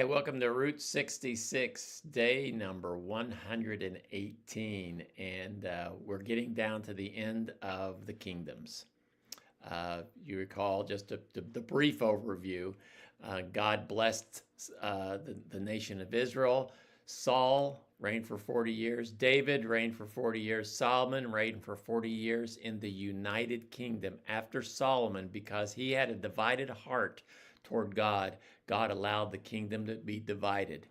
Hi, welcome to Route 66, day number 118, and we're getting down to the end of the kingdoms. You recall just the brief overview. God blessed the nation of Israel. Saul reigned for 40 years. David reigned for 40 years. Solomon reigned for 40 years in the United Kingdom. After Solomon, because he had a divided heart toward God, God allowed the kingdom to be divided.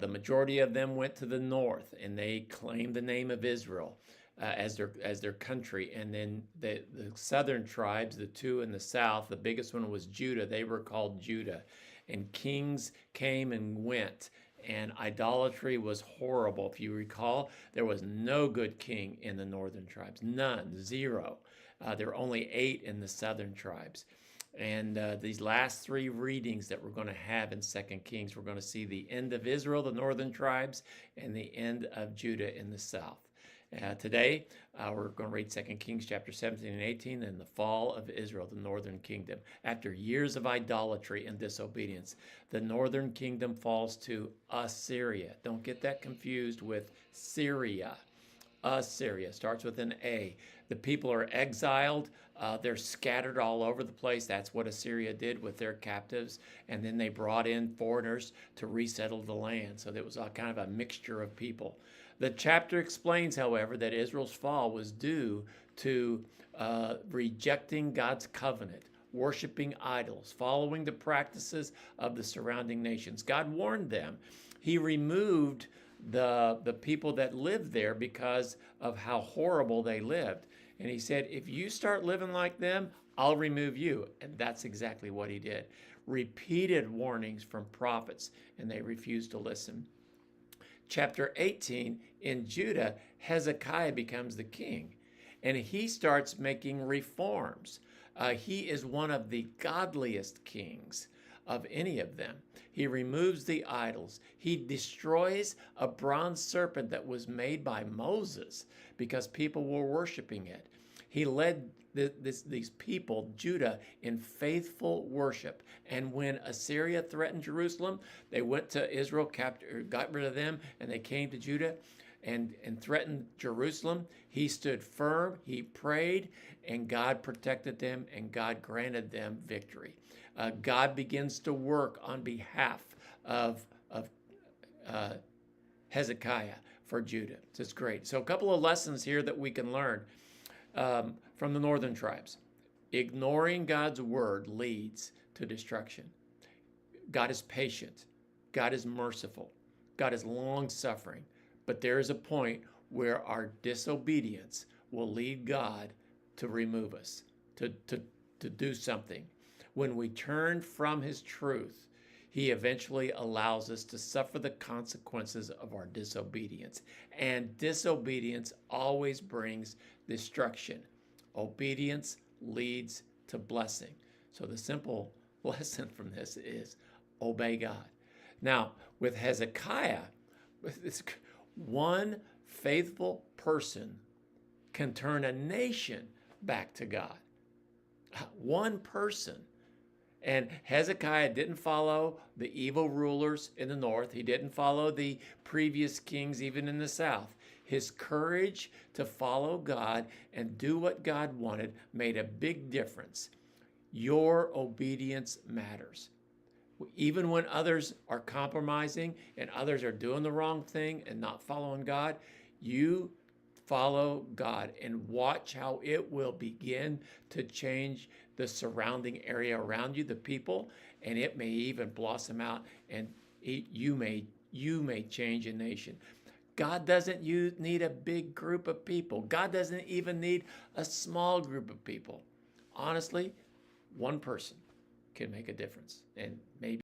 The majority of them went to the north, and they claimed the name of Israel as their country. And then the southern tribes, the two in the south, the biggest one was Judah. They were called Judah. And kings came and went, and idolatry was horrible. If you recall, there was no good king in the northern tribes. None, zero. There were only 8 in the southern tribes. And these last 3 readings that we're going to have in 2 Kings, we're going to see the end of Israel, the northern tribes, and the end of Judah in the south. Today, we're going to read 2 Kings chapter 17 and 18, and the fall of Israel, the northern kingdom. After years of idolatry and disobedience, the northern kingdom falls to Assyria. Don't get that confused with Syria. Assyria starts with an A. The people are exiled. They're scattered all over the place. That's what Assyria did with their captives. And then they brought in foreigners to resettle the land. So there was a kind of a mixture of people. The chapter explains, however, that Israel's fall was due to rejecting God's covenant, worshiping idols, following the practices of the surrounding nations. God warned them. He removed the people that lived there because of how horrible they lived. And he said, if you start living like them, I'll remove you. And that's exactly what he did. Repeated warnings from prophets, and they refused to listen. Chapter 18, in Judah, Hezekiah becomes the king, and he starts making reforms. He is one of the godliest kings of any of them. He removes the idols. He destroys a bronze serpent that was made by Moses because people were worshiping it. He led these people, Judah, in faithful worship. And when Assyria threatened Jerusalem, they went to Israel, got rid of them, and they came to Judah and threatened Jerusalem. He stood firm, he prayed, and God protected them, and God granted them victory. God begins to work on behalf of Hezekiah for Judah. So it's great. So a couple of lessons here that we can learn from the northern tribes. Ignoring God's word leads to destruction. God is patient. God is merciful. God is long-suffering. But there is a point where our disobedience will lead God to remove us, to do something. When we turn from his truth, he eventually allows us to suffer the consequences of our disobedience. And disobedience always brings destruction. Obedience leads to blessing. So the simple lesson from this is obey God. Now, with Hezekiah, one faithful person can turn a nation back to God. One person. And Hezekiah didn't follow the evil rulers in the north. He didn't follow the previous kings even in the south. His courage to follow God and do what God wanted made a big difference. Your obedience matters. Even when others are compromising and others are doing the wrong thing and not following God, you follow God and watch how it will begin to change the surrounding area around you, the people, and it may even blossom out, and you may change a nation. God doesn't need a big group of people. God doesn't even need a small group of people. Honestly, one person can make a difference, and maybe